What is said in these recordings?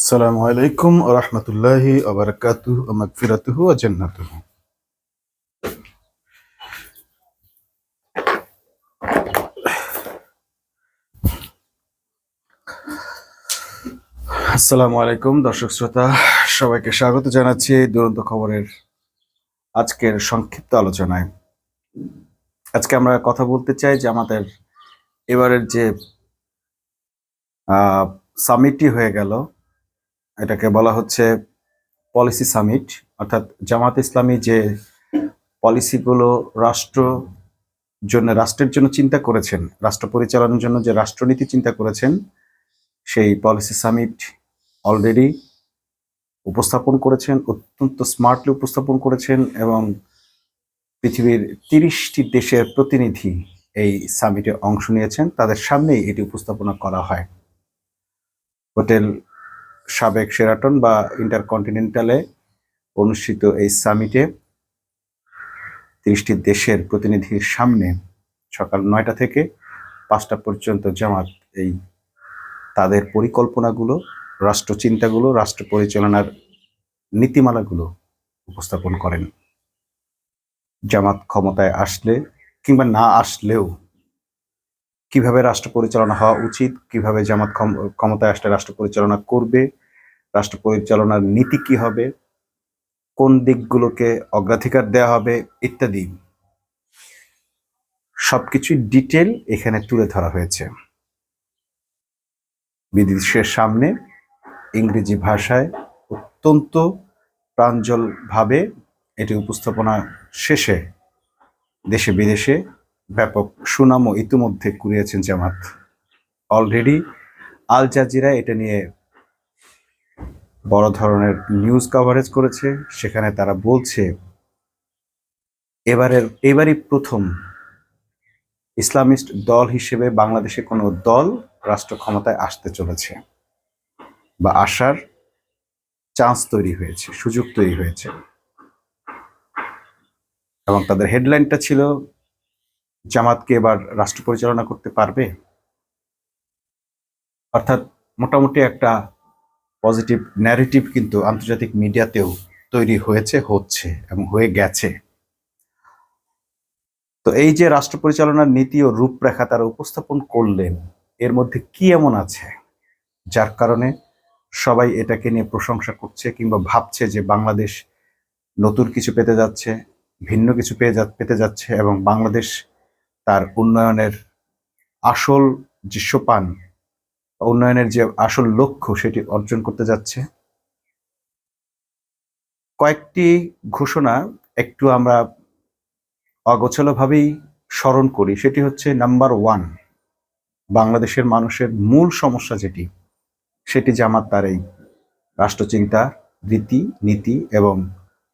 আসসালামু আলাইকুম ওয়া রাহমাতুল্লাহি ওয়া বারাকাতুহু ওয়া মাগফিরাতুহু ওয়া জান্নাতুহু। আসসালামু আলাইকুম দর্শক শ্রোতা, সবাইকে স্বাগত জানাচ্ছি এই দুরন্ত খবরের আজকের সংক্ষিপ্ত আলোচনায়। আজকে আমরা কথা বলতে চাই যে আমাদের এবারের যে সামিটটি হয়ে গেল, এটাকে বলা হচ্ছে পলিসি সামিট। অর্থাৎ জামাত ইসলামী যে পলিসিগুলো রাষ্ট্রের জন্য চিন্তা করেছেন, রাষ্ট্র পরিচালনার জন্য যে রাষ্ট্রনীতি চিন্তা করেছেন, সেই পলিসি সামিট অলরেডি উপস্থাপন করেছেন, অত্যন্ত স্মার্টলি উপস্থাপন করেছেন এবং পৃথিবীর 30টি দেশের প্রতিনিধি এই সামিটে অংশ নিয়েছেন। তাদের সামনেই এটি উপস্থাপনা করা হয়। হোটেল সাবেক শেরাটন বা ইন্টারকন্টিনেন্টালে অনুষ্ঠিত এই সামিটে 30টি দেশের প্রতিনিধির সামনে সকাল 9টা থেকে 5টা পর্যন্ত জামাত এই তাদের পরিকল্পনাগুলো, রাষ্ট্রচিন্তাগুলো, রাষ্ট্র পরিচালনার নীতিমালাগুলো উপস্থাপন করেন। জামাত ক্ষমতায় আসলে কিংবা না আসলেও কিভাবে রাষ্ট্র পরিচালনা হওয়া উচিত, কিভাবে জামাত ক্ষমতায় আসলে রাষ্ট্র পরিচালনা করবে, রাষ্ট্র পরিচালনার নীতি কি হবে, কোন দিকগুলোকে অগ্রাধিকার দেওয়া হবে ইত্যাদি সবকিছুই ডিটেল এখানে তুলে ধরা হয়েছে। বিদেশের সামনে ইংরেজি ভাষায় অত্যন্ত প্রাঞ্জলভাবে এটি উপস্থাপনা শেষে দেশে বিদেশে ব্যাপক সুনামও ইতিমধ্যে কুড়িয়েছেন জামাত। অলরেডি আল জাজিরা এটা নিয়ে বড় ধরনের নিউজ কভারেজ করেছে। সেখানে তারা বলছে এবারই প্রথম ইসলামিস্ট দল হিসেবে বাংলাদেশে কোনো দল রাষ্ট্র ক্ষমতায় আসতে চলেছে বা আসার চান্স তৈরি হয়েছে, সুযোগ তৈরি হয়েছে। এবং তাদের হেডলাইনটা ছিল জামাতকে এবার রাষ্ট্র পরিচালনা করতে পারবে। অর্থাৎ মোটামুটি একটা পজিটিভ ন্যারেটিভ কিন্তু আন্তর্জাতিক মিডিয়াতেও তৈরি হয়েছে, হচ্ছে এবং হয়ে গেছে। তো এই যে রাষ্ট্র পরিচালনার নীতি ও রূপরেখা তারা উপস্থাপন করলেন, এর মধ্যে কি এমন আছে যার কারণে সবাই এটাকে নিয়ে প্রশংসা করছে কিংবা ভাবছে যে বাংলাদেশ নতুন কিছু পেতে যাচ্ছে, ভিন্ন কিছু পেতে যাচ্ছে এবং বাংলাদেশ তার উন্নয়নের আসল যে সোপান, উন্নয়নের যে আসল লক্ষ্য সেটি অর্জন করতে যাচ্ছে। কয়েকটি ঘোষণা একটু আমরা অগোছালোভাবেই স্মরণ করি। সেটি হচ্ছে নাম্বার 1, বাংলাদেশের মানুষের মূল সমস্যা সেটি জামাত তার এই রাষ্ট্রচিন্তা, রীতি নীতি এবং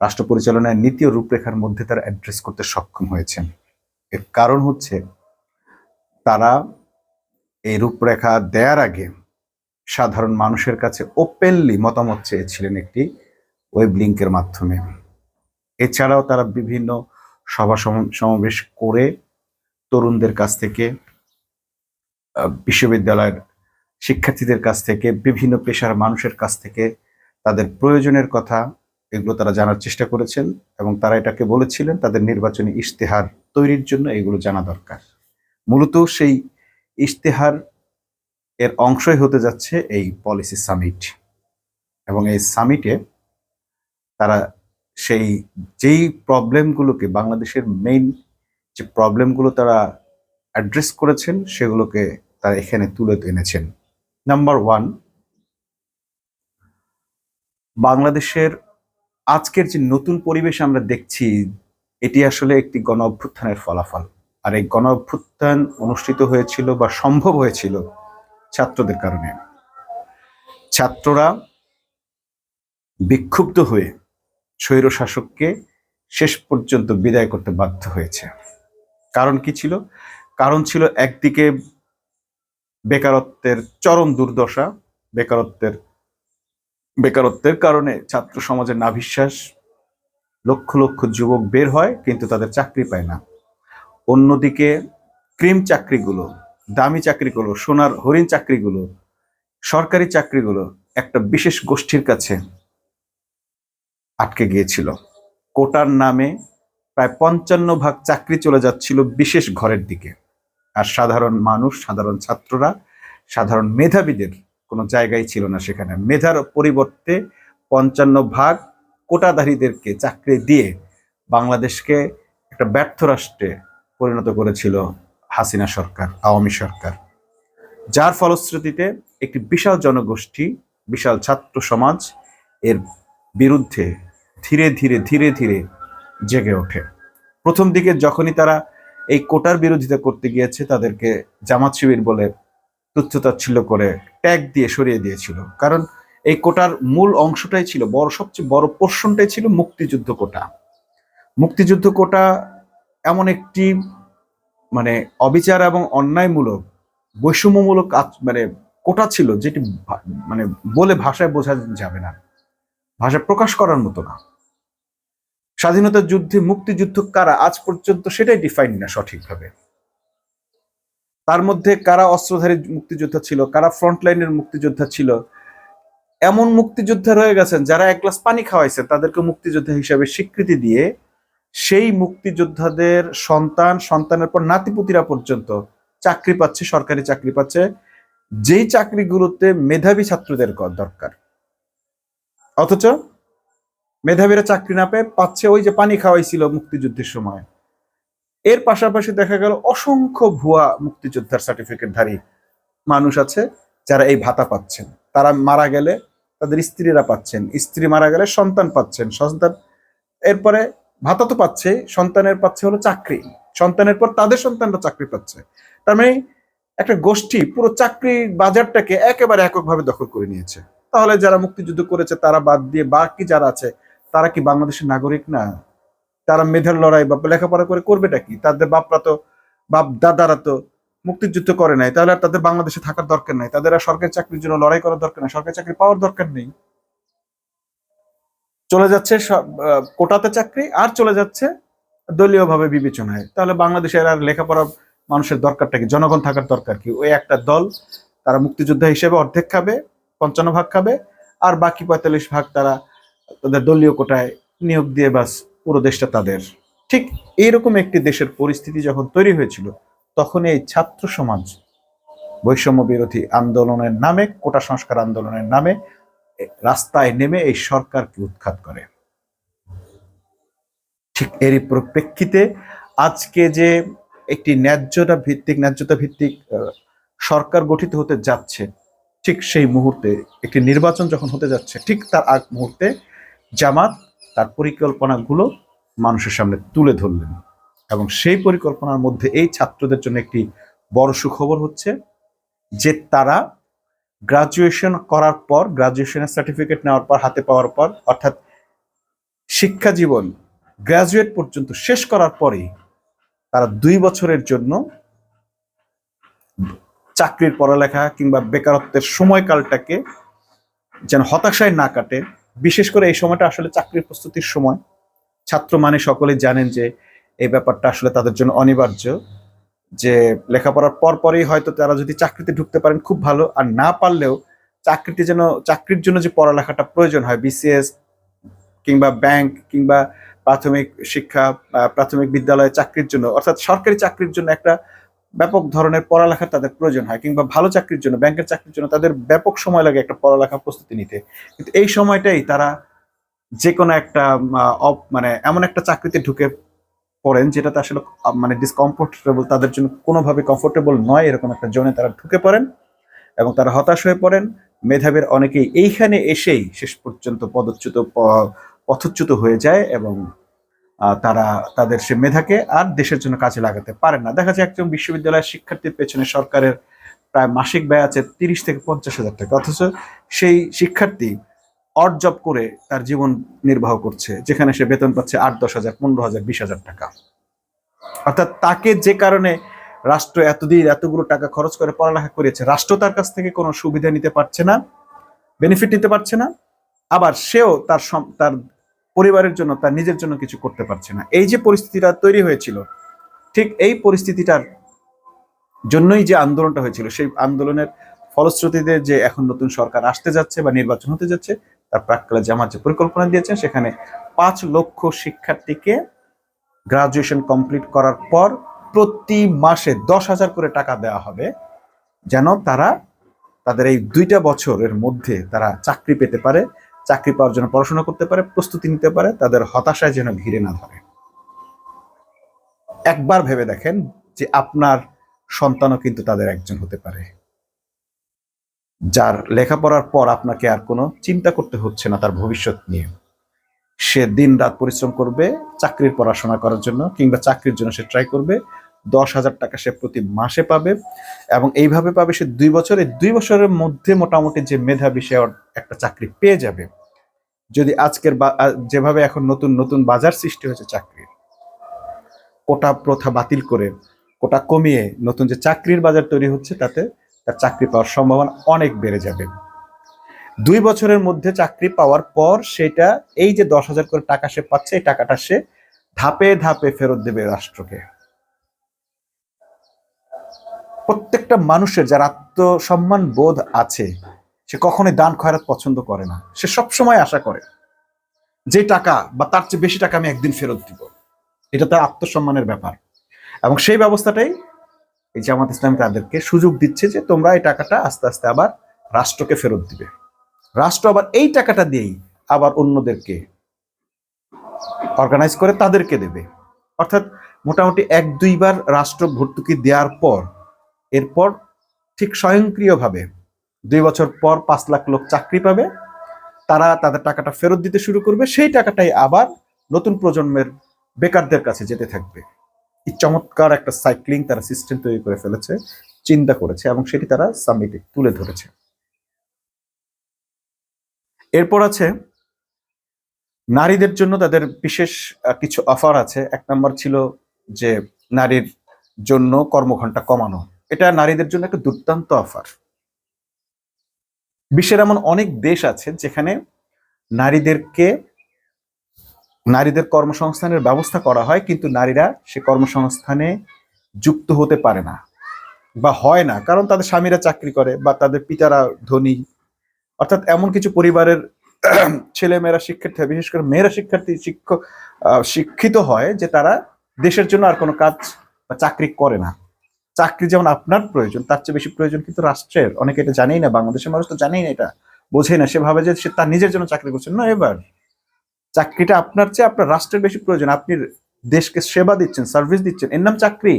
রাষ্ট্র পরিচালনার নীতি ও রূপরেখার মধ্যে তারা অ্যাড্রেস করতে সক্ষম হয়েছেন। এর কারণ হচ্ছে তারা এই রূপরেখা দেওয়ার আগে সাধারণ মানুষের কাছে ওপেনলি মতামত চেয়েছিলেন একটি ওয়েব লিঙ্কের মাধ্যমে। এছাড়াও তারা বিভিন্ন সভা সমাবেশ করে তরুণদের কাছ থেকে, বিশ্ববিদ্যালয়ের শিক্ষার্থীদের কাছ থেকে, বিভিন্ন পেশার মানুষের কাছ থেকে তাদের প্রয়োজনের কথা এগুলো তারা জানার চেষ্টা করেছেন এবং তারা এটাকে বলেছিলেন তাদের নির্বাচনী ইশতেহার তৈরির জন্য এগুলো জানা দরকার। মূলত সেই ইশতেহার এর অংশই হতে যাচ্ছে এই পলিসি সামিট। এবং এই সামিটে তারা যেই প্রবলেমগুলোকে, বাংলাদেশের মেইন যে প্রবলেমগুলো তারা অ্যাড্রেস করেছেন সেগুলোকে তারা এখানে তুলে এনেছেন। নাম্বার 1, বাংলাদেশের আজকের যে নতুন পরিবেশ আমরা দেখছি এটি আসলে একটি গণ অভ্যুত্থানের ফলাফল। আর এই গণ অভ্যুত্থান অনুষ্ঠিত হয়েছিল বা সম্ভব হয়েছিল ছাত্রদের কারণে। ছাত্ররা বিক্ষুব্ধ হয়ে স্বৈর শাসককে শেষ পর্যন্ত বিদায় করতে বাধ্য হয়েছে। কারণ কি ছিল? কারণ ছিল একদিকে বেকারত্বের চরম দুর্দশা, বেকারত্বের কারণে ছাত্র সমাজের নাভিশ্বাস, লক্ষ লক্ষ যুবক বের হয় কিন্তু তাদের চাকরি পায় না। অন্যদিকে ক্রিম চাকরিগুলো, দামি চাকরিগুলো, সোনার হরিণ চাকরিগুলো, সরকারি চাকরিগুলো একটা বিশেষ গোষ্ঠীর কাছে আটকে গিয়েছিল। কোটার নামে প্রায় 55% চাকরি চলে যাচ্ছিল বিশেষ ঘরের দিকে, আর সাধারণ মানুষ, সাধারণ ছাত্ররা, সাধারণ মেধাবীদের কোনো জায়গায় ছিল না সেখানে। মেধার পরিবর্তে 55% কোটাধারীদেরকে চাকরি দিয়ে বাংলাদেশকে একটা ব্যর্থ রাষ্ট্রে পরিণত করেছিল হাসিনা সরকার, আওয়ামী সরকার। যার ফলশ্রুতিতে একটি বিশাল জনগোষ্ঠী, বিশাল ছাত্র সমাজ এর বিরুদ্ধে ধীরে ধীরে ধীরে ধীরে জেগে ওঠে। প্রথম দিকে যখনই তারা এই কোটার বিরোধিতা করতে গিয়েছে, তাদেরকে জামাত শিবির বলে তুচ্ছতাচ্ছিল্য করে ট্যাগ দিয়ে সরিয়ে দিয়েছিল। কারণ এই কোটার মূল অংশটাই ছিল, সবচেয়ে বড় পোর্শনটাই ছিল মুক্তিযুদ্ধ কোটা। মুক্তিযুদ্ধ কোটা এমন একটি মানে অবিচার এবং অন্যায়মূলক, বৈষম্যমূলক মানে কোটা ছিল, যেটি মানে বলে ভাষায় বোঝা যাবে না, ভাষায় প্রকাশ করার মতো না। স্বাধীনতার যুদ্ধে মুক্তিযুদ্ধ কারা, আজ পর্যন্ত সেটাই ডিফাইন না সঠিকভাবে। তার মধ্যে কারা অস্ত্রধারী মুক্তিযোদ্ধা ছিল, কারা ফ্রন্টলাইনের মুক্তিযোদ্ধা ছিল, এমন মুক্তিযোদ্ধা রয়ে গেছেন যারা এক গ্লাস পানি খাওয়াইছে তাদেরকে মুক্তিযোদ্ধা হিসাবে স্বীকৃতি দিয়ে সেই মুক্তিযোদ্ধাদের সন্তান, সন্তানের পর নাতিপুতিরা পর্যন্ত চাকরি পাচ্ছে, সরকারি চাকরি পাচ্ছে, যেই চাকরিগুলোতে মেধাবী ছাত্রদের দরকার। অথচ মেধাবীরা চাকরি না পেয়ে পাচ্ছে ওই যে পানি খাওয়াইছিল মুক্তিযুদ্ধের সময়। এর পাশাপাশি দেখা গেল অসংখ্য ভুয়া মুক্তিযোদ্ধার সার্টিফিকেটধারী মানুষ আছে যারা এই ভাতা পাচ্ছেন। তারা মারা গেলে তাদের স্ত্রীরা পাচ্ছেন, স্ত্রী মারা গেলে সন্তান পাচ্ছেন, সন্তান এরপরে ভাতা তো পাচ্ছে, সন্তানের পাচ্ছে হলো চাকরি, সন্তানের পর তাদের সন্তানরা চাকরি পাচ্ছে। তার মানে একটা গোষ্ঠী পুরো চাকরি বাজারটাকে একেবারে এককভাবে দখল করে নিয়েছে। তাহলে যারা মুক্তিযুদ্ধ করেছে তারা বাদ দিয়ে বাকি যারা আছে তারা কি বাংলাদেশের নাগরিক না? তারা মেধার লড়াই বা লেখাপড়া করে করবেটা কি? তাদের বাপরা তো, বাপ দাদারা তো মুক্তিযুদ্ধ করে নাই, তাহলে আর তাদের বাংলাদেশে থাকার দরকার নাই, তাদের আর সরকারি চাকরির জন্য লড়াই করার দরকার নেই, সরকারি চাকরি পাওয়ার দরকার নেই। চলে যাচ্ছে কোটাতে চাকরি, আর চলে যাচ্ছে দলীয় ভাবে বিবেচনায়। তাহলে বাংলাদেশের আর লেখাপড়া মানুষের দরকারটা কি? জনগণ থাকার দরকার কি? ওই একটা দল তারা মুক্তিযোদ্ধা হিসেবে অর্ধেক খাবে, 55% খাবে, আর বাকি 45% তারা তাদের দলীয় কোটায় নিয়োগ দিয়ে বাস পুরো দেশটা তাদের। ঠিক এইরকম একটি দেশের পরিস্থিতি যখন তৈরি হয়েছিল, তখন এই ছাত্র সমাজ বৈষম্য বিরোধী আন্দোলনের নামে, কোটা সংস্কার আন্দোলনের নামে রাস্তায় নেমে এই সরকারকে উৎখাত করে। ঠিক এরই পরিপ্রেক্ষিতে আজকে যে একটি ন্যায্যতা ভিত্তিক সরকার গঠিত হতে যাচ্ছে, ঠিক সেই মুহূর্তে একটি নির্বাচন যখন হতে যাচ্ছে, ঠিক তার আগ মুহূর্তে জামাত তার পরিকল্পনাগুলো মানুষের সামনে তুলে ধরলেন। এবং সেই পরিকল্পনার মধ্যে এই ছাত্রদের জন্য একটি বড় সুখবর হচ্ছে যে তারা গ্রাজুয়েশন করার পর, গ্রাজুয়েশনের সার্টিফিকেট নেওয়ার পর, হাতে পাওয়ার পর, অর্থাৎ শিক্ষা জীবন গ্রাজুয়েট পর্যন্ত শেষ করার পরেই তারা 2 বছরের জন্য চাকরির পড়ালেখা কিংবা বেকারত্বের সময়কালটাকে যেন হতাশায় না কাটে। বিশেষ করে এই সময়টা আসলে চাকরির প্রস্তুতির সময়। ছাত্র মানে সকলেই জানেন যে এই ব্যাপারটা আসলে তাদের জন্য অনিবার্য, যে লেখাপড়ার পরই হয়তো তারা যদি চাকরিতে ঢুকতে পারেন খুব ভালো, আর না পারলেও চাকরির জন্য যে পড়ালেখাটা প্রয়োজন হয়, বিসিএস কিংবা ব্যাংক কিংবা প্রাথমিক শিক্ষা, প্রাথমিক বিদ্যালয়ে চাকরির জন্য, অর্থাৎ সরকারি চাকরির জন্য একটা ব্যাপক ধরনের পড়ালেখা তাদের প্রয়োজন হয়, কিংবা ভালো চাকরির জন্য, ব্যাংকের চাকরির জন্য তাদের ব্যাপক সময় লাগে একটা পড়ালেখা প্রস্তুতি নিতে। কিন্তু এই সময়টাই তারা যে কোনো একটা মানে এমন একটা চাকরিতে ঢুকে পড়েন যেটাতে আসলে মানে ডিসকমফোর্টেবল, তাদের জন্য কোনোভাবে কমফোর্টেবল নয়, এরকম একটা জোনে তারা ঢুকে পড়েন এবং তারা হতাশ হয়ে পড়েন। মেধাবীর অনেকেই এইখানে এসেই শেষ পর্যন্ত পথচ্যুত হয়ে যায় এবং তারা তাদের সে মেধাকে আর দেশের জন্য কাজে লাগাতে পারেন না। দেখা যায় একজন বিশ্ববিদ্যালয়ের শিক্ষার্থীর পেছনে সরকারের প্রায় মাসিক ব্যয় আছে 30 থেকে 50 হাজার টাকা, অথচ সেই শিক্ষার্থী অড জব করে তার জীবন নির্বাহ করছে, যেখানে সে বেতন পাচ্ছে 8-10 হাজার, 15 হাজার, 20 হাজার টাকা। অর্থাৎ তাকে যে কারণে রাষ্ট্র এতদিন এতগুলো টাকা খরচ করে পড়ালেখা করেছে, রাষ্ট্র তার কাছ থেকে কোনো সুবিধা নিতে পারছে না, বেনিফিট নিতে পারছে না, আবার সেও তার পরিবারের জন্য, তার নিজের জন্য কিছু করতে পারছে না। এই যে পরিস্থিতিটা তৈরি হয়েছিল, ঠিক এই পরিস্থিতিটার জন্যই যে আন্দোলনটা হয়েছিল, সেই আন্দোলনের ফলশ্রুতিতে যে এখন নতুন সরকার আসতে যাচ্ছে বা নির্বাচন হতে যাচ্ছে, তার প্রাক্কালে জামাত যে পরিকল্পনা দিয়েছেন সেখানে 5 লক্ষ শিক্ষার্থীকে গ্রাজুয়েশন কমপ্লিট করার পর প্রতি মাসে 10,000 করে টাকা দেওয়া হবে, যেন তারা তাদের এই 2টা বছরের মধ্যে তারা চাকরি পেতে পারে, চাকরি পাওয়ার জন্য পড়াশোনা করতে পারে, প্রস্তুতি নিতে পারে, তাদের হতাশায় যেন ঘিরে না ধরে। একবার ভেবে দেখেন যে আপনার সন্তানও কিন্তু তাদের একজন হতে পারে, যার লেখাপড়ার পর আপনাকে আর কোনো চিন্তা করতে হচ্ছে না তার ভবিষ্যৎ নিয়ে। সে দিন রাত পরিশ্রম করবে চাকরির পড়াশোনা করার জন্য, কিংবা চাকরির জন্য সে ট্রাই করবে। 10,000 টাকা সে প্রতি মাসে পাবে, এবং এইভাবে পাবে সে 2 বছর। এই 2 বছরের মধ্যে মোটামুটি যে মেধাবী সে একটা চাকরি পেয়ে যাবে। যদি আজকের যেভাবে এখন নতুন নতুন বাজার সৃষ্টি হয়েছে চাকরির, কোটা প্রথা বাতিল করে কোটা কমিয়ে নতুন যে চাকরির বাজার তৈরি হচ্ছে, তাতে তার চাকরি পাওয়ার সম্ভাবনা অনেক বেড়ে যাবে। 2 বছরের মধ্যে চাকরি পাওয়ার পর সেটা এই যে 10,000 করে টাকা সে পাচ্ছে, এই টাকাটা সে ধাপে ধাপে ফেরত দেবে রাষ্ট্রকে। প্রত্যেকটা মানুষের যার আত্মসম্মান বোধ আছে, সে কখনোই দান খয়রাত পছন্দ করে না। সে সবসময় আশা করে যে টাকা বা তার চেয়ে বেশি টাকা আমি একদিন ফেরত দিব। এটা তার আত্মসম্মানের ব্যাপার, এবং সেই ব্যবস্থাটাই এই জামাত ইসলামী তাদেরকে সুযোগ দিচ্ছে যে তোমরা এই টাকাটা আস্তে আস্তে আবার রাষ্ট্রকে ফেরত দিবে। রাষ্ট্র আবার এই টাকাটা দিয়েই আবার অন্যদেরকে অর্গানাইজ করে তাদেরকে দেবে। অর্থাৎ মোটামুটি 1-2 বার রাষ্ট্র ভর্তুকি দেওয়ার পর এরপর ঠিক স্বয়ংক্রিয়ভাবে 2 বছর পর 5 লাখ লোক চাকরি পাবে, তারা তাদের টাকাটা ফেরত দিতে শুরু করবে। সেই টাকাটাই আবার নতুন প্রজন্মের বেকারদের কাছে যেতে থাকবে। এই চমৎকার একটা সাইক্লিং তারা সিস্টেম তৈরি করে ফেলেছে, চিন্তা করেছে, এবং সেটি তারা সামিটে তুলে ধরেছে। এরপর আছে নারীদের জন্য তাদের বিশেষ কিছু অফার আছে। 1 নম্বর ছিল যে নারীর জন্য কর্মঘণ্টা কমানো। এটা নারীদের জন্য একটা দুর্দান্ত অফার। বিশ্বের এমন অনেক দেশ আছে যেখানে নারীদের কর্মসংস্থানের ব্যবস্থা করা হয়, কিন্তু নারীরা সে কর্মসংস্থানে যুক্ত হতে পারে না বা হয় না, কারণ তাদের স্বামীরা চাকরি করে বা তাদের পিতারা ধনী। অর্থাৎ এমন কিছু পরিবারের ছেলে মেয়েরা শিক্ষার্থী হয়, বিশেষ করে মেয়েরা শিক্ষিত হয় যে তারা দেশের জন্য আর কোনো কাজ বা চাকরি করে না। চাকরি যেমন আপনার প্রয়োজন, তার চেয়ে বেশি প্রয়োজন কিন্তু রাষ্ট্রের। অনেকে এটা জানেই না, বাংলাদেশের মানুষ তো জানেই না, এটা বোঝেই না। সে ভাবে যে সে তার নিজের জন্য চাকরি করছে না। এবার চাকরিটা আপনার চেয়ে আপনার রাষ্ট্রের বেশি প্রয়োজন। আপনি দেশকে সেবা দিচ্ছেন, সার্ভিস দিচ্ছেন, এর নাম চাকরি।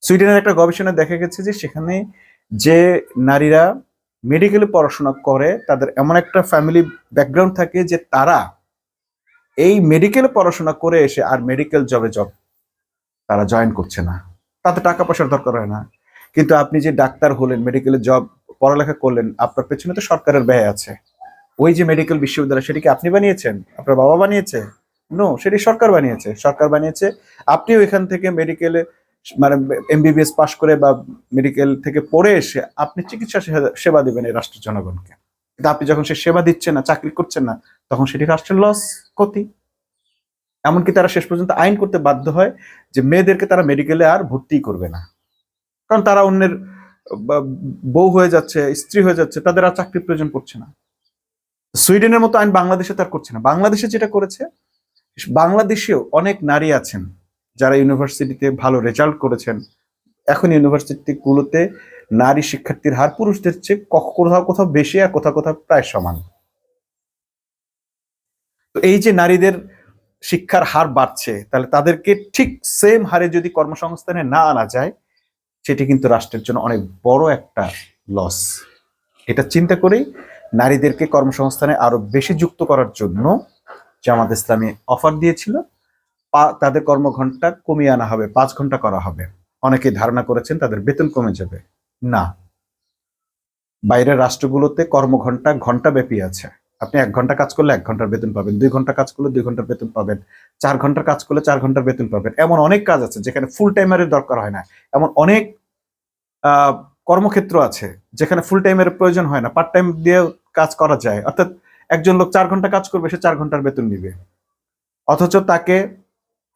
সুইডেনের একটা গবেষণায় দেখা গেছে যে সেখানে যে নারীরা মেডিকেলে পড়াশোনা করে, তাদের এমন একটা ফ্যামিলি ব্যাকগ্রাউন্ড থাকে যে তারা এই মেডিকেলে পড়াশোনা করে এসে আর মেডিকেল জব তারা জয়েন করছে না। তাতে টাকা পয়সার দরকার হয় না। কিন্তু আপনি যে ডাক্তার হলেন, মেডিকেলে জব পড়ালেখা করলেন, আপনার পেছনে তো সরকারের ব্যয় আছে। ওই যে মেডিকেল বিশ্ববিদ্যালয়, সেটি কি আপনি বানিয়েছেন? আপনার বাবা বানিয়েছে? নো, সেটি সরকার বানিয়েছে। সরকার বানিয়েছে, আপনিও এখান থেকে মেডিকেলে মানে এমবিবিএস পাশ করে বা মেডিকেল থেকে পড়ে এসে আপনি চিকিৎসা সেবা দিবেন এই রাষ্ট্রের জনগণকে। কিন্তু আপনি যখন সে সেবা দিচ্ছেন না, চাকরি করছেন না, তখন সেটি রাষ্ট্রের লস, ক্ষতি। এমনকি তারা শেষ পর্যন্ত আইন করতে বাধ্য হয় যে মেয়েদেরকে তারা মেডিকেলে আর ভর্তি করবে না, কারণ তারা অন্যের বউ হয়ে যাচ্ছে, স্ত্রী হয়ে যাচ্ছে, তাদের আর চাকরির প্রয়োজন পড়ছে না। সুইডেনের মতো আইন বাংলাদেশে তার করছে না। বাংলাদেশে যেটা করেছে, বাংলাদেশেও অনেক নারী আছেন যারা ইউনিভার্সিটিতে ভালো রেজাল্ট করেছেন। এখন ইউনিভার্সিটিগুলোতে নারী শিক্ষার্থীর হার পুরুষদের চেয়ে কোথাও কোথাও বেশি, আর কোথাও কোথাও প্রায় সমান। তো এই যে নারীদের শিক্ষার হার বাড়ছে, তাহলে তাদেরকে ঠিক সেম হারে যদি কর্মসংস্থানে না আনা যায়, সেটি কিন্তু রাষ্ট্রের জন্য অনেক বড় একটা লস। এটা চিন্তা করেই নারীদেরকে কর্মসংস্থানে আরো বেশি যুক্ত করার জন্য জামাত ইসলামী অফার দিয়েছিল। তাদের কর্মঘণ্টা কমিয়ে আনা হবে, 5 ঘন্টা করা হবে। অনেকেই ধারণা করেছেন তাদের বেতন কমে যাবে। না, বাইরের রাষ্ট্রগুলোতে কর্মঘণ্টা ঘন্টা ব্যাপী আছে। আপনি 1 ঘন্টা কাজ করলে 1 ঘন্টার বেতন পাবেন, 2 ঘন্টা কাজ করলে 2 ঘন্টার বেতন পাবেন, 4 ঘন্টার কাজ করলে 4 ঘন্টার বেতন পাবেন। এমন অনেক কাজ আছে যেখানে ফুল টাইমারের দরকার হয় না। এমন অনেক কর্মক্ষেত্র আছে যেখানে ফুল টাইমের প্রয়োজন হয় না, পার্ট টাইম দিয়ে কাজ করা যায়। অর্থাৎ একজন লোক 4 ঘন্টা কাজ করবে, সে 4 ঘন্টার বেতন নিবে। অথচ তাকে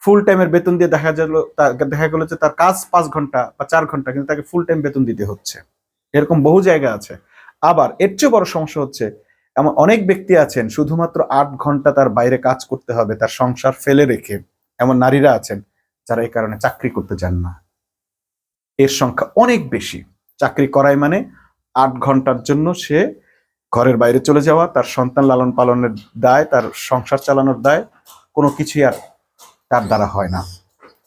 ফুল টাইমের বেতন দিয়ে দেখা গেল যে তার কাজ 5 ঘন্টা বা 4 ঘন্টা, কিন্তু তাকে ফুল টাইম বেতন দিতে হচ্ছে। এরকম বহু জায়গা আছে। আবার এর চেয়ে বড় সমস্যা হচ্ছে, এমন অনেক ব্যক্তি আছেন শুধুমাত্র 8 ঘন্টা তার বাইরে কাজ করতে হবে তার সংসার ফেলে রেখে, এমন নারীরা আছেন যারা এই কারণে চাকরি করতে চান না। এর সংখ্যা অনেক বেশি। চাকরি করাই মানে 8 ঘন্টার জন্য সে ঘরের বাইরে চলে যাওয়া, তার সন্তান লালন পালনের দায়, তার সংসার চালানোর দায়, কোনো কিছুই আর তার দ্বারা হয় না।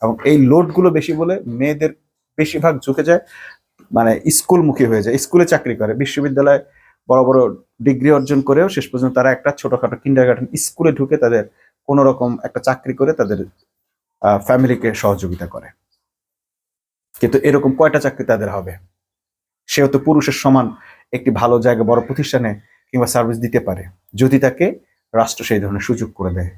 এবং এই লোডগুলো বেশি বলে মেয়েদের বেশিরভাগ ঝুঁকে যায়, মানে স্কুলমুখী হয়ে যায়, স্কুলে চাকরি করে, বিশ্ববিদ্যালয়ে বড় বড় ডিগ্রি অর্জন করেও শেষ পর্যন্ত তারা একটা ছোটখাটো কিন্ডারগার্টেন স্কুলে ঢুকে তাদের কোন রকম একটা চাকরি করে তাদের ফ্যামিলিকে সহযোগিতা করে। কিন্তু এরকম কয়টা চাকরি তাদের হবে? সেও তো পুরুষের সমান একটি ভালো জায়গা, বড় প্রতিষ্ঠানে কিংবা সার্ভিস দিতে পারে যদি তাকে রাষ্ট্র সেই ধরনের সুযোগ করে দেয়।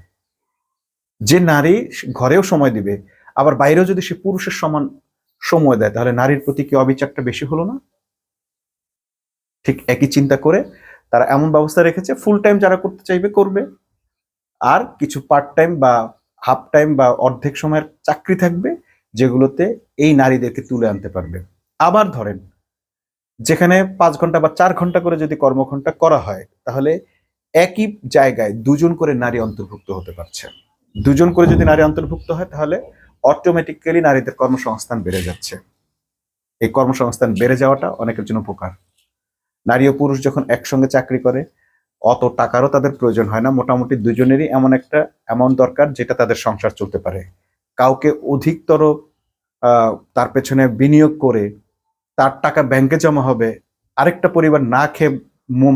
যে নারী ঘরেও সময় দিবে, আবার বাইরেও যদি সে পুরুষের সমান সময় দেয়, তাহলে নারীর প্রতি কি অবিচারটা বেশি হলো না? ঠিক একই চিন্তা করে তারা এমন ব্যবস্থা রেখেছে, ফুল টাইম যারা করতে চাইবে করবে, আর কিছু পার্ট টাইম বা হাফ টাইম বা অর্ধেক সময়ের চাকরি থাকবে যেগুলোতে এই নারীদেরকে তুলে আনতে পারবে। আবার ধরেন যেখানে 5 ঘন্টা বা 4 ঘন্টা করে যদি কর্মঘণ্টা করা হয়, তাহলে একই জায়গায় 2জন করে নারী অন্তর্ভুক্ত হতে পারছে। 2জন করে যদি নারী অন্তর্ভুক্ত হয়, তাহলে অটোমেটিক্যালি নারীদের কর্মসংস্থান বেড়ে যাচ্ছে। এই কর্মসংস্থান বেড়ে যাওয়াটা অনেকের জন্য উপকার। নারী ও পুরুষ যখন একসঙ্গে চাকরি করে, অত টাকারও তাদের প্রয়োজন হয় না। মোটামুটি 2জনেরই এমন একটা অ্যামাউন্ট দরকার যেটা তাদের সংসার চলতে পারে। কাউকে অধিকতর তার পেছনে বিনিয়োগ করে তার টাকা ব্যাংকে জমা হবে, আরেকটা পরিবার না খেয়ে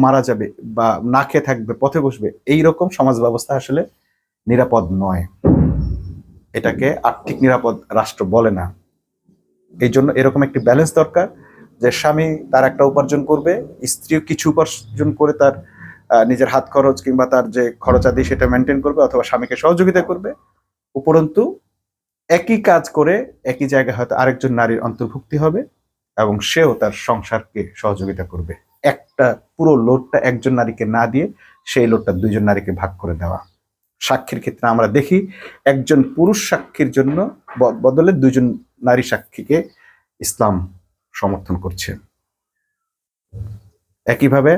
মারা যাবে বা না খেয়ে থাকবে, পথে বসবে, এইরকম সমাজ ব্যবস্থা আসলে নিরাপদ নয়। এটাকে আর্থিক নিরাপদ রাষ্ট্র বলে না। এই জন্য এরকম একটি ব্যালেন্স দরকার, যে স্বামী তার একটা উপার্জন করবে, স্ত্রীও কিছু উপার্জন করে তার নিজের হাত খরচ কিংবা তার যে খরচাদি সেটা মেনটেন করবে, অথবা স্বামীকে সহযোগিতা করবে। উপরন্তু একই কাজ করে একই জায়গায় হয়তো আরেকজন নারীর অন্তর্ভুক্তি হবে এবং সেও তার সংসারকে সহযোগিতা করবে। একটা পুরো লোডটা একজন নারীকে না দিয়ে সেই লোডটা 2জন নারীকে ভাগ করে দেওয়া। সাক্ষীর ক্ষেত্রে আমরা দেখি একজন পুরুষ সাক্ষীর জন্য বদলে 2জন নারী সাক্ষীকে ইসলাম সমর্থন করছে। একইভাবে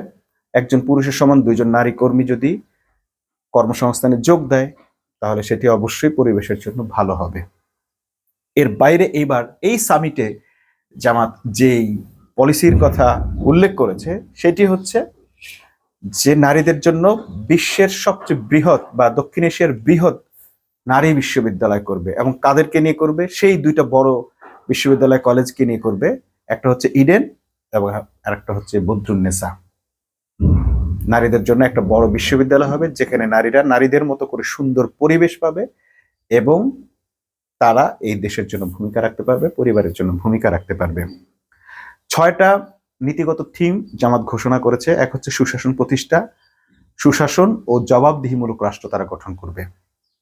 একজন পুরুষের সমান 2জন নারী কর্মী যদি কর্মসংস্থানে যোগ দেয়, তাহলে সেটি অবশ্যই পরিবেশের জন্য ভালো হবে। এর বাইরে এইবার এই সামিটে জামাত যেই পলিসির কথা উল্লেখ করেছে, সেটি হচ্ছে যে নারীদের জন্য বিশ্বের সবচেয়ে বৃহৎ বা দক্ষিণ এশিয়ার বৃহৎ নারী বিশ্ববিদ্যালয় করবে। এবং কাদেরকে নিয়ে করবে? সেই 2টা বড় বিশ্ববিদ্যালয় কলেজকে নিয়ে করবে। একটা হচ্ছে ইডেন এবং আরেকটা হচ্ছে বদরুন্নেসা। নারীদের জন্য একটা বড় বিশ্ববিদ্যালয় হবে যেখানে নারীরা নারীদের মতো করে সুন্দর পরিবেশ পাবে এবং তারা এই দেশের জন্য ভূমিকা রাখতে পারবে, পরিবারের জন্য ভূমিকা রাখতে পারবে। 6টা নীতিগত থিম জামাত ঘোষণা করেছে। এক হচ্ছে সুশাসন প্রতিষ্ঠা, সুশাসন ও জবাবদিহিমূলক রাষ্ট্র তারা গঠন করবে।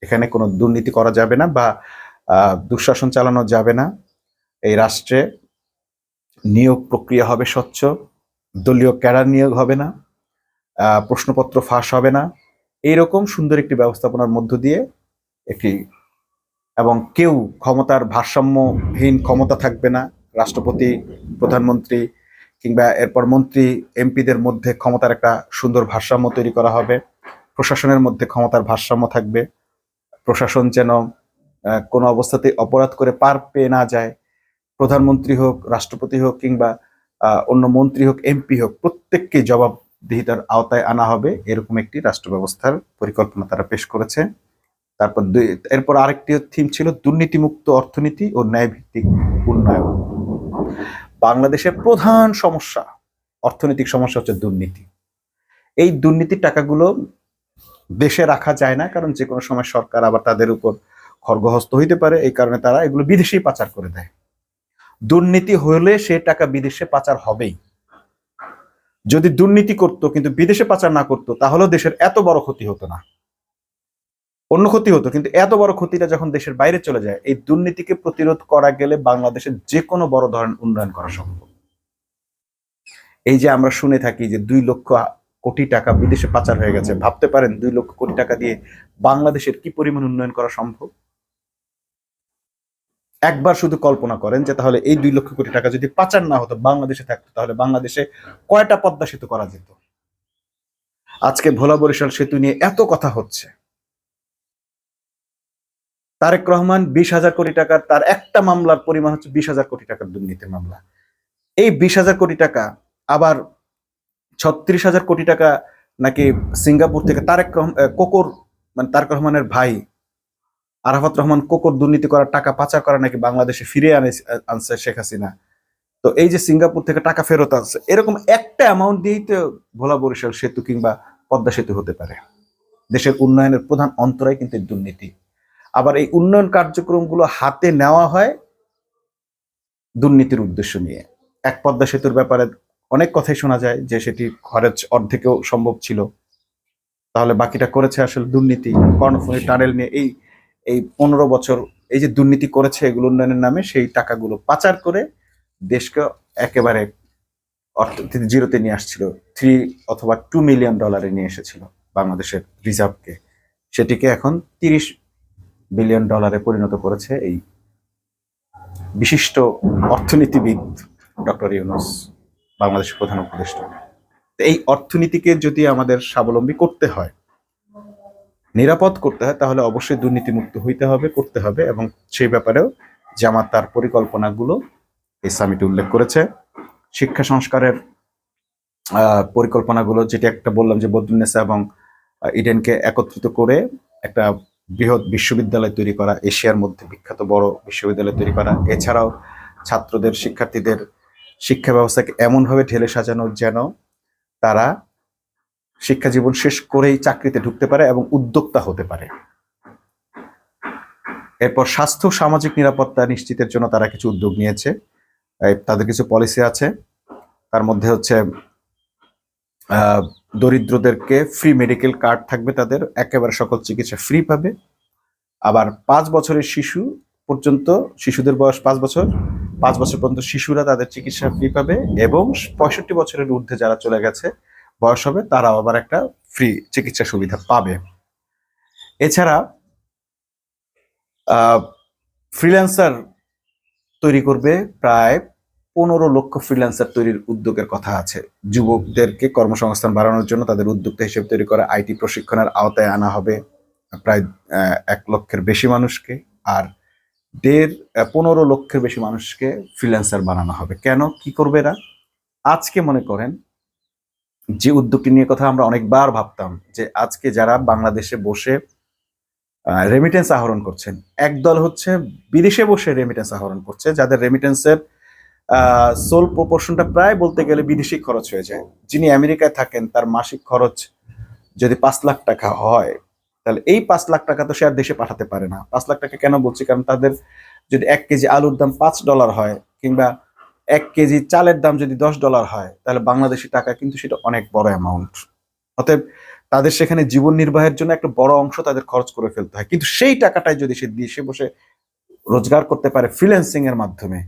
এখানে কোনো দুর্নীতি করা যাবে না বা দুঃশাসন চালানো যাবে না। এই রাষ্ট্রে নিয়োগ প্রক্রিয়া হবে স্বচ্ছ, দলীয় ক্যাডার নিয়োগ হবে না, প্রশ্নপত্র ফাঁস হবে না। এইরকম সুন্দর একটি ব্যবস্থাপনার মধ্য দিয়ে একটি, এবং কেউ ক্ষমতার ভারসাম্যহীন ক্ষমতা থাকবে না। রাষ্ট্রপতি, প্রধানমন্ত্রী কিংবা এরপর মন্ত্রী, এমপিদের মধ্যে ক্ষমতার একটা সুন্দর ভারসাম্য তৈরি করা হবে। প্রশাসনের মধ্যে ক্ষমতার ভারসাম্য থাকবে। প্রশাসন যেন কোনো অবস্থাতে অপরাধ করে পার পেয়ে না যায়। প্রধানমন্ত্রী হোক, রাষ্ট্রপতি হোক কিংবা অন্য মন্ত্রী হোক, এমপি হোক, প্রত্যেককে জবাবদিহিতার আওতায় আনা হবে। এরকম একটি রাষ্ট্র ব্যবস্থার পরিকল্পনা তারা পেশ করেছে। তারপর এরপর আরেকটি থিম ছিল দুর্নীতিমুক্ত অর্থনীতি ও ন্যায়ভিত্তিক উন্নয়ন। বাংলাদেশের প্রধান সমস্যা, অর্থনৈতিক সমস্যা হচ্ছে দুর্নীতি। এই দুর্নীতির টাকাগুলো দেশে রাখা যায় না, কারণ যে কোনো সময় সরকার আবার তাদের উপর খড়গহস্ত হইতে পারে। এই কারণে তারা এগুলো বিদেশেই পাচার করে দেয়। দুর্নীতি হলে সে টাকা বিদেশে পাচার হবেই। যদি দুর্নীতি করতো কিন্তু বিদেশে পাচার না করতো, তাহলেও দেশের এত বড় ক্ষতি হতো না। অন্য ক্ষতি হতো, কিন্তু এত বড় ক্ষতিটা যখন দেশের বাইরে চলে যায়, এই দুর্নীতিকে প্রতিরোধ করা গেলে বাংলাদেশের যে কোনো বড় ধরনের উন্নয়ন করা সম্ভব। এই যে আমরা শুনে থাকি যে 2 লক্ষ কোটি টাকা বিদেশে পাচার হয়ে গেছে, ভাবতে পারেন 2 লক্ষ কোটি টাকা দিয়ে বাংলাদেশের কি পরিমাণ উন্নয়ন করা সম্ভব? একবার শুধু কল্পনা করেন যে তাহলে এই 2 লক্ষ কোটি টাকা যদি পাচার না হতো, বাংলাদেশে থাকতো, তাহলে বাংলাদেশে কয়টা পদ্মা সেতু করা যেত? আজকে ভোলা বরিশাল সেতু নিয়ে এত কথা হচ্ছে। তারেক রহমান 20,000 কোটি টাকার, তার একটা মামলার পরিমাণ হচ্ছে 20,000 কোটি টাকার দুর্নীতি মামলা। এই 20,000 কোটি টাকা আবার 36,000 কোটি টাকা নাকি সিঙ্গাপুর থেকে কোকর, মানে তারেক রহমানের ভাই আরাফাত রহমান কোকর দুর্নীতি করার টাকা পাচার করা নাকি বাংলাদেশে ফিরে আনছে শেখ হাসিনা। তো এই যে সিঙ্গাপুর থেকে টাকা ফেরত আনছে, এরকম একটা অ্যামাউন্ট দিয়েই তো ভোলা বরিশাল সেতু কিংবা পদ্মা সেতু হতে পারে। দেশের উন্নয়নের প্রধান অন্তরায় কিন্তু দুর্নীতি। আবার এই উন্নয়ন কার্যক্রমগুলো হাতে নেওয়া হয় দুর্নীতির উদ্দেশ্য নিয়ে। এক পদ্মা সেতুর ব্যাপারে অনেক কথাই শোনা যায় যে সেটি খরচ অর্ধেকেও সম্ভব ছিল, তাহলে বাকিটা করেছে আসলে দুর্নীতি। কর্ণফুলী টানেল নিয়ে এই এই 15 বছর এই যে দুর্নীতি করেছে এগুলো উন্নয়নের নামে, সেই টাকাগুলো পাচার করে দেশকে একেবারে অর্থনীতি জিরোতে নিয়ে আসছিল। 3 অথবা 2 মিলিয়ন ডলারে নিয়ে এসেছিল বাংলাদেশের রিজার্ভকে, সেটিকে এখন 30 বিলিয়ন ডলারে পরিণত করেছে এই বিশিষ্ট অর্থনীতিবিদ ডক্টর ইউনূস, বাংলাদেশের প্রধান উপদেষ্টা। এই অর্থনীতিকে যদি আমাদের স্বাবলম্বী করতে হয়, নিরাপদ করতে হয়, তাহলে অবশ্যই দুর্নীতিমুক্ত হইতে হবে, করতে হবে। এবং সেই ব্যাপারেও জামাত তার পরিকল্পনাগুলো এই সামিটে উল্লেখ করেছে। শিক্ষা সংস্কারের পরিকল্পনাগুলো, যেটা একটা বললাম যে বদরুন্নেসা এবং ইডেনকে একত্রিত করে একটা বৃহৎ বিশ্ববিদ্যালয় তৈরি করা, এশিয়ার মধ্যে বিখ্যাত বড় বিশ্ববিদ্যালয় তৈরি করা। এছাড়াও ছাত্রদের, শিক্ষার্থীদের শিক্ষা ব্যবস্থাকে এমনভাবে ঢেলে সাজানো যেন তারা শিক্ষা জীবন শেষ করেই চাকরিতে ঢুকতে পারে এবং উদ্যোক্তা হতে পারে। এরপর স্বাস্থ্য, সামাজিক নিরাপত্তা নিশ্চিতের জন্য তারা কিছু উদ্যোগ নিয়েছে, তাদের কিছু পলিসি আছে। তার মধ্যে হচ্ছে দরিদ্রদেরকে ফ্রি মেডিকেল কার্ড থাকবে, তাদের একেবারে সকল চিকিৎসা ফ্রি পাবে। আবার 5 বছরের শিশু পর্যন্ত, শিশুদের বয়স 5 বছর, 5 বছর পর্যন্ত শিশুরা তাদের চিকিৎসা ফ্রি পাবে। এবং 65 বছরের ঊর্ধ্বে যারা চলে গেছে বয়স হবে, তারাও আবার একটা ফ্রি চিকিৎসা সুবিধা পাবে। এছাড়া ফ্রিল্যান্সার তৈরি করবে, প্রায় 15 লক্ষ ফ্রিল্যান্সার তৈরির উদ্যোগের কথা আছে। যুবকদেরকে কর্মসংস্থান বাড়ানোর জন্য তাদের উদ্যোক্তা হিসেবে তৈরি করা আইটি প্রশিক্ষণের আওতায় আনা হবে প্রায় 1 লক্ষের বেশি মানুষকে। আর 15 লক্ষের বেশি মানুষকে ফ্রিল্যান্সার বানানো হবে। কেন, কি করবে এরা? আজকে মনে করেন যে উদ্যোগটি নিয়ে কথা আমরা অনেকবার ভাবতাম, যে আজকে যারা বাংলাদেশে বসে রেমিটেন্স আহরণ করছেন, একদল হচ্ছে বিদেশে বসে রেমিটেন্স আহরণ করছে, যাদের রেমিটেন্সের সোল প্রপোর্শনটা প্রায় বলতে গেলে বিদেশি খরচ হয়ে যায়। যিনি আমেরিকায় থাকেন, তার মাসিক খরচ যদি 5 লাখ টাকা হয়, তাহলে এই 5 লাখ টাকা তো সে আর দেশে পাঠাতে পারে না। 5 লাখ টাকা কেন বলছি, কারণ তাদের যদি 1 কেজি আলুর দাম $5 হয়, কিংবা 1 কেজি চালের দাম যদি $10 হয়, তাহলে বাংলাদেশি টাকা কিন্তু সেটা অনেক বড় অ্যামাউন্ট। অতএব তাদের সেখানে জীবন নির্বাহের জন্য একটা বড় অংশ তাদের খরচ করে ফেলতে হয়। কিন্তু সেই টাকাটাই যদি সে দেশে বসে রোজগার করতে পারে ফ্রিল্যান্সিং এর মাধ্যমে,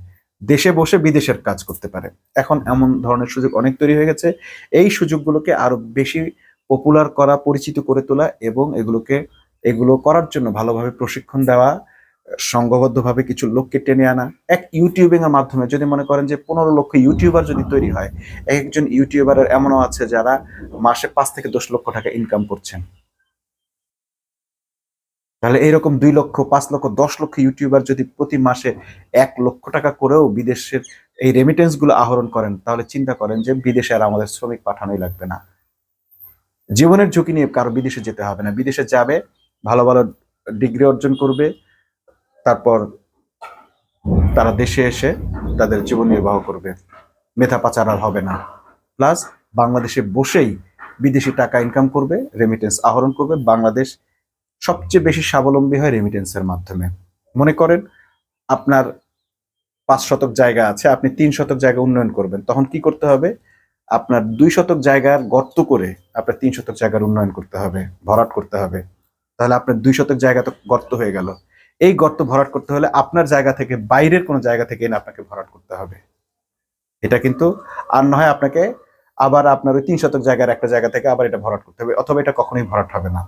দেশে বসে বিদেশের কাজ করতে পারে। এখন এমন ধরনের সুযোগ অনেক তৈরি হয়ে গেছে। এই সুযোগগুলোকে আরো বেশি পপুলার করা, পরিচিত করে তোলা, এবং এগুলো করার জন্য ভালোভাবে প্রশিক্ষণ দেওয়া, সংঘবদ্ধভাবে কিছু লোককে টেনে আনা। এক ইউটিউবিং এর মাধ্যমে যদি মনে করেন যে 15 লক্ষ ইউটিউবার যদি তৈরি হয়, একজন ইউটিউবারের এমনও আছে যারা মাসে 5 থেকে 10 লক্ষ টাকা ইনকাম করছেন। তাহলে এইরকম 2 লক্ষ, 5 লক্ষ, 10 লক্ষ ইউটিউবার যদি প্রতি মাসে 1 লক্ষ টাকা করেও বিদেশের এই রেমিটেন্স গুলো আহরণ করেন, তাহলে চিন্তা করেন যে বিদেশে আর আমাদের শ্রমিক পাঠানোই লাগবে না। জীবনের ঝুঁকি নিয়ে কারো বিদেশে যেতে হবে না। বিদেশে যাবে, ভালো ভালো ডিগ্রি অর্জন করবে, তারপর তারা দেশে এসে তাদের জীবন নির্বাহ করবে, মেধা পাচার আর হবে না। প্লাস বাংলাদেশে বসেই বিদেশি টাকা ইনকাম করবে, রেমিটেন্স আহরণ করবে। বাংলাদেশ সবচেয়ে বেশি স্বাবলম্বী হয় রেমিটেন্সের মাধ্যমে। মনে করেন আপনার 5 শতক জায়গা আছে, আপনি 3 শতক জায়গা উন্নয়ন করবেন, তখন কি করতে হবে? আপনার 2 শতক জায়গার গর্ত করে আপনার 3 শতক জায়গার উন্নয়ন করতে হবে, ভরাট করতে হবে। তাহলে আপনার 2 শতক জায়গা তো গর্ত হয়ে গেল। এই গর্ত ভরাট করতে হলে আপনার জায়গা থেকে, বাইরের কোনো জায়গা থেকে এনে আপনাকে ভরাট করতে হবে। এটা কিন্তু আর না হয় আপনাকে আবার আপনার ওই 3 শতক জায়গার একটা জায়গা থেকে আবার এটা ভরাট করতে হবে, অথবা এটা কখনোই ভরাট হবে না।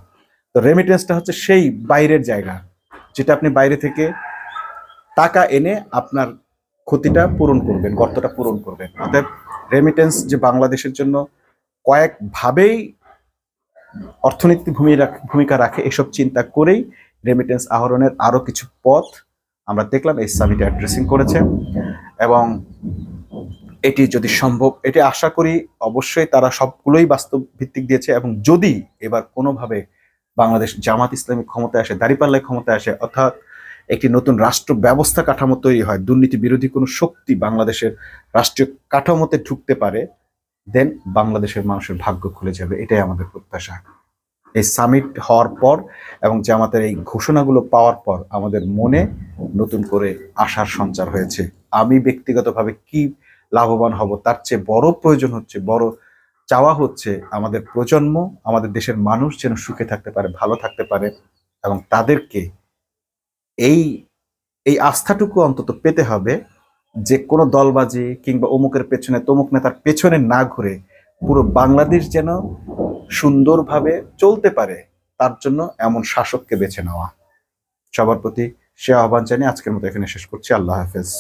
তো রেমিটেন্সটা হচ্ছে সেই বাইরের জায়গা, যেটা আপনি বাইরে থেকে টাকা এনে আপনার ক্ষতিটা পূরণ করবেন, গর্তটা পূরণ করবেন। অতএব রেমিটেন্স যে বাংলাদেশের জন্য কয়েকভাবেই অর্থনীতি ভূমিকা রাখে, এসব চিন্তা করেই রেমিটেন্স আহরণের আরো কিছু পথ আমরা দেখলাম এই সামিটে অ্যাড্রেসিং করেছে। এবং এটি যদি সম্ভব, এটি আশা করি অবশ্যই তারা সবগুলোই বাস্তব ভিত্তিক দিয়েছে। এবং যদি এবার কোনোভাবে বাংলাদেশ জামাত ইসলামী ক্ষমতায় আসে, দাঁড়িপাল্লায় ক্ষমতায় আসে, অর্থাৎ একটি নতুন রাষ্ট্র ব্যবস্থা কাঠামো তৈরি হয়, দুর্নীতি বিরোধী কোনো শক্তি বাংলাদেশের রাষ্ট্রীয় কাঠামোতে ঢুকতে পারে, দেন বাংলাদেশের মানুষের ভাগ্য খুলে যাবে, এটাই আমাদের প্রত্যাশা। এই সামিট হওয়ার পর এবং জামাতের এই ঘোষণাগুলো পাওয়ার পর আমাদের মনে নতুন করে আশার সঞ্চার হয়েছে। আমি ব্যক্তিগতভাবে কি লাভবান হব, তার চেয়ে বড় প্রয়োজন হচ্ছে, বড় চাওয়া হচ্ছে আমাদের প্রজন্ম, আমাদের দেশের মানুষ যেন সুখে থাকতে পারে, ভালো থাকতে পারে। এবং তাদেরকে এই এই আস্থাটুকু অন্তত পেতে হবে যে কোনো দলবাজি কিংবা অমুকের পেছনে তমুক নেতার পেছনে না ঘুরে পুরো বাংলাদেশ যেন সুন্দরভাবে চলতে পারে, তার জন্য এমন শাসককে বেছে নেওয়া। সবার প্রতি সে আহ্বান জানিয়ে আজকের মতো এখানে শেষ করছি। আল্লাহ হাফেজ।